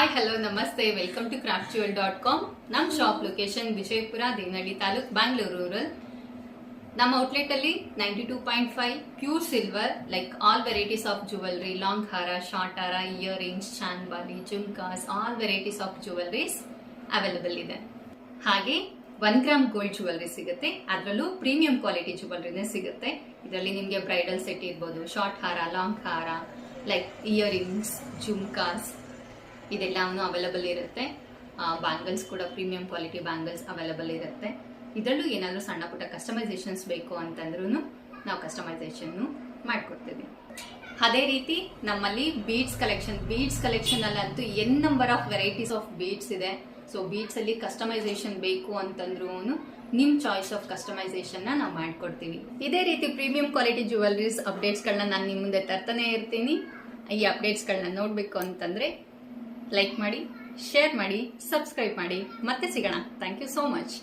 Hi hello ನಮಸ್ತೆ welcome to craftjewel.com. ನಮ್ಮ shop location Vijayapura Devanahalli taluk Bangalore rural. ನಮ್ಮ ಔಟ್ಲೆಟ್ ಅಲ್ಲಿ 92.5 pure silver like all varieties of jewellery, long ಹಾರ, short ಹಾರ, earrings, chandbali, jhumkas, all varieties of jewelleries available ಇದೆ. ಹಾಗೆ 1 ಗ್ರಾಮ್ ಗೋಲ್ಡ್ ಜುವೆಲ್ರಿ ಸಿಗುತ್ತೆ, ಅದರಲ್ಲೂ ಪ್ರೀಮಿಯಂ ಕ್ವಾಲಿಟಿ ಜುವೆಲ್ರಿನೇ ಸಿಗುತ್ತೆ. ಇದರಲ್ಲಿ ನಿಮಗೆ ಬ್ರೈಡಲ್ ಸೆಟ್ ಇರ್ಬೋದು, ಶಾರ್ಟ್ ಹಾರ, ಲಾಂಗ್ ಹಾರ, ಲೈಕ್ ಇಯರಿಂಗ್ಸ್, ಜುಮ್ಕಾಸ್ ಇದೆಲ್ಲವೂ ಅವೈಲೇಬಲ್ ಇರುತ್ತೆ. ಬ್ಯಾಂಗಲ್ಸ್ ಕೂಡ ಪ್ರೀಮಿಯಂ ಕ್ವಾಲಿಟಿ ಬ್ಯಾಂಗಲ್ಸ್ ಅವೈಲೇಬಲ್ ಇರುತ್ತೆ. ಇದರಲ್ಲೂ ಏನಾದರೂ ಸಣ್ಣ ಪುಟ್ಟ ಕಸ್ಟಮೈಸೇಷನ್ಸ್ ಬೇಕು ಅಂತಂದ್ರೂ ನಾವು ಕಸ್ಟಮೈಸೇಷನ್ ಮಾಡ್ಕೊಡ್ತೀವಿ. ಅದೇ ರೀತಿ ನಮ್ಮಲ್ಲಿ ಬೀಡ್ಸ್ ಕಲೆಕ್ಷನ್ ಅಲ್ಲಂತೂ N number of varieties of beads ಇದೆ. ಸೊ ಬೀಡ್ಸ್ ಅಲ್ಲಿ ಕಸ್ಟಮೈಸೇಷನ್ ಬೇಕು ಅಂತಂದ್ರೂ ನಿಮ್ ಚಾಯ್ಸ್ ಆಫ್ ಕಸ್ಟಮೈಸೇಷನ್ ನಾವು ಮಾಡ್ಕೊಡ್ತೀವಿ. ಇದೇ ರೀತಿ ಪ್ರೀಮಿಯಂ ಕ್ವಾಲಿಟಿ ಜುವೆಲ್ರೀಸ್ ಅಪ್ಡೇಟ್ಸ್ ಗಳನ್ನ ನಾನು ನಿಮ್ಮ ಮುಂದೆ ತರ್ತಾನೆ ಇರ್ತೀನಿ. ಈ ಅಪ್ಡೇಟ್ಸ್ ಗಳನ್ನ ನೋಡ್ಬೇಕು ಅಂತಂದ್ರೆ ಲೈಕ್ ಮಾಡಿ, ಶೇರ್ ಮಾಡಿ, ಸಬ್ಸ್ಕ್ರೈಬ್ ಮಾಡಿ. ಮತ್ತೆ ಸಿಗೋಣ. Thank you so much.